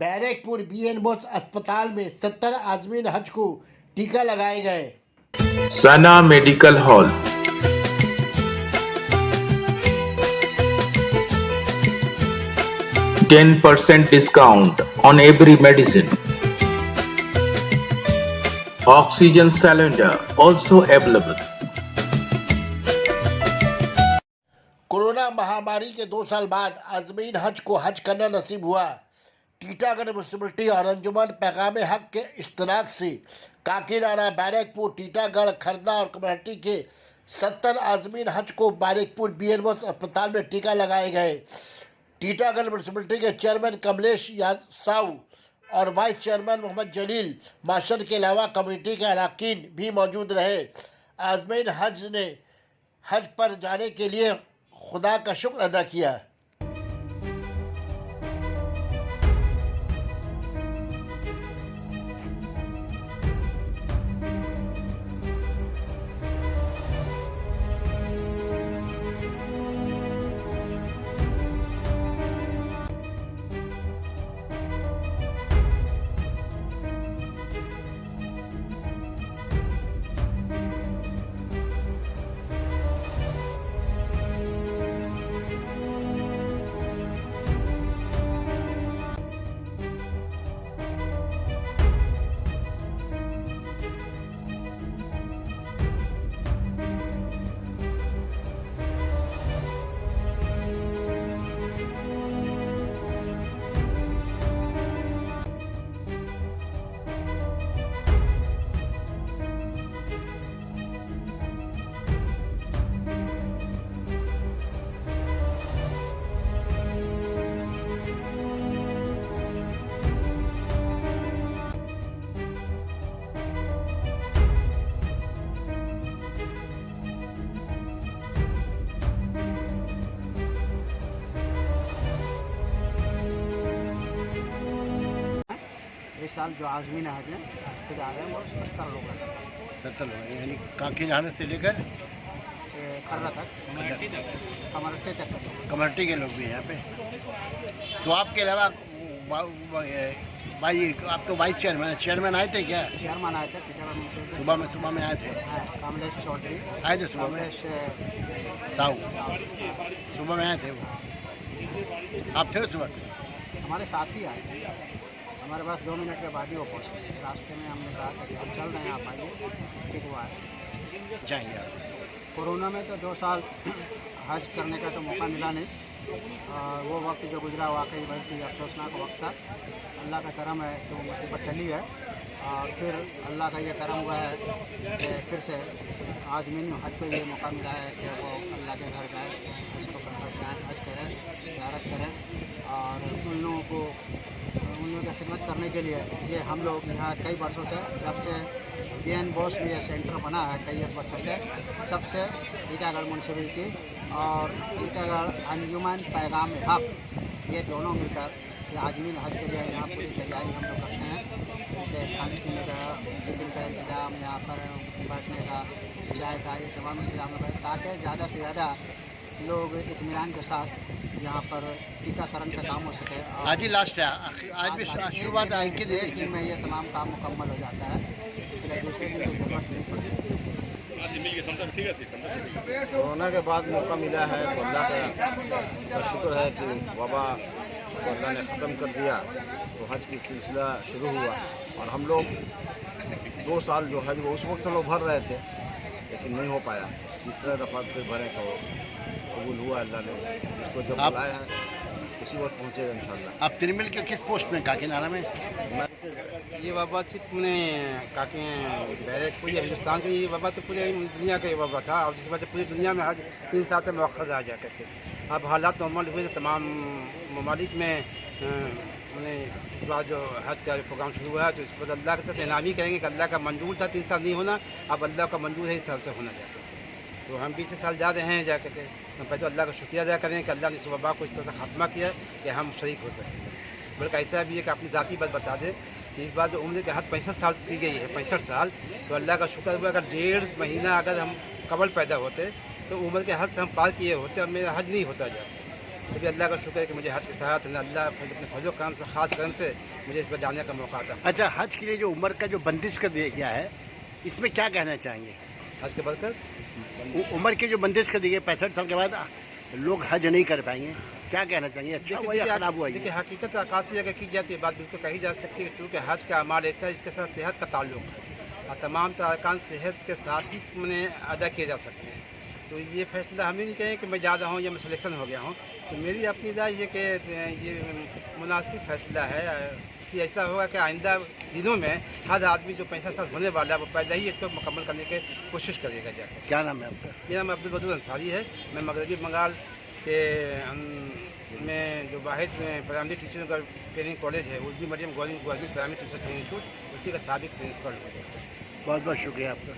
Barrackpore BN Bose अस्पताल में 70 आज़मीन हज को टीका लगाए गए। Sana medical hall. %10 discount on every medicine. Oxygen cylinder also available. Corona महामारी के 2 साल बाद आज़मीन हज को हज करना नसीब हुआ। टीटागढ़ म्यूनसिपलिटी और अंजुमन पैगाम हक के इश्तराक से काकीनाडा, बैरकपुर, टीटागढ़, खरना और कमेटी के 70 आज़मीन हज को बैरकपुर बीएन बोस अस्पताल में टीका लगाए गए। टीटागढ़ म्यूनसिपलिटी के चेयरमैन कमलेश साहू और वाइस चेयरमैन मोहम्मद जलील माशर के अलावा कमेटी के अरकान भी मौजूद रहे। आज़मीन हज ने हज पर जाने के लिए खुदा का शुक्र अदा किया। इस साल जो आज़मीन हज है हज पे जा रहे हैं वो 70 लोग हैं। 70 लोग यानी काकी जाने से लेकर खर्रा तक कमर्टे तक कमेटी के लोग भी हैं यहाँ पे। तो आपके अलावा भाई आप तो वाइस चेयरमैन आए थे क्या? चेयरमैन आए थे टीचर सुबह में आए थे। कमलेश चौधरी आए थे सुबह में। साहू सुबह में आए थे वो। आप थे सुबह? हमारे साथ ही आए, हमारे पास 2 मिनट के बाद ही वो पहुँचे। रास्ते में हमने कहा था कि हम चल रहे हैं, आप आइए, ठीक हुआ है जाएंगे आप। कोरोना में तो 2 साल हज करने का तो मौका मिला नहीं। वो वक्त जो गुजरा वाकई बहुत ही अफसोसनाक वक्त था। अल्लाह का करम है कि वो मुसीबत टली है और फिर अल्लाह का ये करम हुआ है कि फिर से आज़मीन हज को ये मौका मिला है कि वो अल्लाह के घर जाए, हज को करना चाहें, हज करें, ज़ियारत करें और उन लोगों की खिदमत करने के लिए ये हम लोग यहाँ कई वर्षों से, जब से बीएन बोस में ये सेंटर बना है कई वर्षों से, तब से टीटागढ़ म्यूनसिपलिटी और टीटागढ़ अंजुमन पैगाम हक ये दोनों मिलकर ये आज़मीन हज के लिए यहाँ पूरी तैयारी हम लोग करते हैं कि खाने पीने का, टिफिन का इंतज़ाम, यहाँ पर बैठने का, चाय का, ये तमाम इंतज़ाम करें ताकि ज़्यादा से ज़्यादा लोग इत्मीनान के साथ यहाँ पर टीकाकरण का काम हो सके। आज ही लास्ट है, आज भी शुरुआत है कि दिन में ये तमाम काम मुकम्मल हो जाता है, इसलिए दूसरे दिन की जरूरत नहीं पड़ती। कोरोना के बाद मौका मिला है तो अल्लाह का शुक्र है कि वबा को अल्लाह ने ख़त्म कर दिया, तो हज की सिलसिला शुरू हुआ और हम लोग 2 साल जो हज वो उस वक्त लोग भर रहे थे लेकिन नहीं हो पाया। तीसरा दफ़ा फिर भरे तो कबूल हुआ अल्लाह ने, इसको जब बुलाया है उसी वक्त पहुँचेगा इंशाल्लाह। आप तिरमिल के किस पोस्ट में काकीनाडा में? ये बाबा सिर्फ मैंने काके बैरकपुर हिंदुस्तान के ये बाबा तो पूरे दुनिया का ये बाबा था और जिस वजह से पूरी दुनिया में हज 3 साल के मौक़ा आ जा करते। अब हालात नॉर्मल हुए तो तमाम ममालिक में मैंने इस बार जो हज का प्रोग्राम शुरू हुआ है तो इस पर अल्लाह की तरफ इनामी करेंगे कि अल्लाह का मंजूर था 3 साल नहीं होना, अब अल्लाह का मंजूर है इस साल से होना चाहिए। तो हम 20 साल जा रहे हैं जा करके, हम पहले अल्लाह का शुक्रिया अदा करें कि अल्लाह ने इस वबा को इस तरह से खात्मा किया कि हम शरीक हो सकें। बल्कि ऐसा भी है कि अपनी ज़ाती बात बता दें कि इस बार जो उम्र के हद 65 साल की गई है, 65 साल, तो अल्लाह का शुक्र हुआ अगर 1.5 महीना अगर हम कबल पैदा होते तो उम्र के हद हम पार किए होते और मेरा हज नहीं होता जाता। तो भी अल्लाह का शुक्र है कि मुझे हज के साथ अल्लाह अपने फजल काम से ख़ास करम से मुझे इस पर जाने का मौका आता। अच्छा, हज के लिए जो उम्र का जो बंदिश कर दिया गया है, इसमें क्या कहना चाहेंगे? हज के बरकत उम्र की जो बंदिश कर दी गई 65 साल के बाद लोग हज नहीं कर पाएंगे, क्या कहना चाहेंगे? अच्छा हुआ या खराब हुआ? देखिए, हकीकत आकाशी अगर की जाती है बात बिल्कुल कही जा सकती है कि चूँकि हज का अमाल ऐसा है इसके साथ सेहत का ताल्लुक है और तमाम अरकान सेहत के साथ ही मैंने अदा किए जा सकते हैं। तो ये फैसला हम ही नहीं कहें कि मैं ज़्यादा हूँ या मैं सिलेक्शन हो गया हूँ। तो मेरी अपनी राय ये कि ये मुनासिब फैसला है कि ऐसा होगा कि आइंदा दिनों में हर आदमी जो 65 साल होने वाला है वो पहले ही इसको मुकम्मल करने की कोशिश करेगा। जाकर क्या नाम है आपका? मेरा नाम अब्दुल बदूर अंसारी है। मैं मगरबी बंगाल के में जो वाहिद प्राइमरी टीचर का ट्रेनिंग कॉलेज है Urdu medium government primary teacher training institute, उसी का साबिक प्रिंसिपल हूँ। बहुत बहुत शुक्रिया आपका।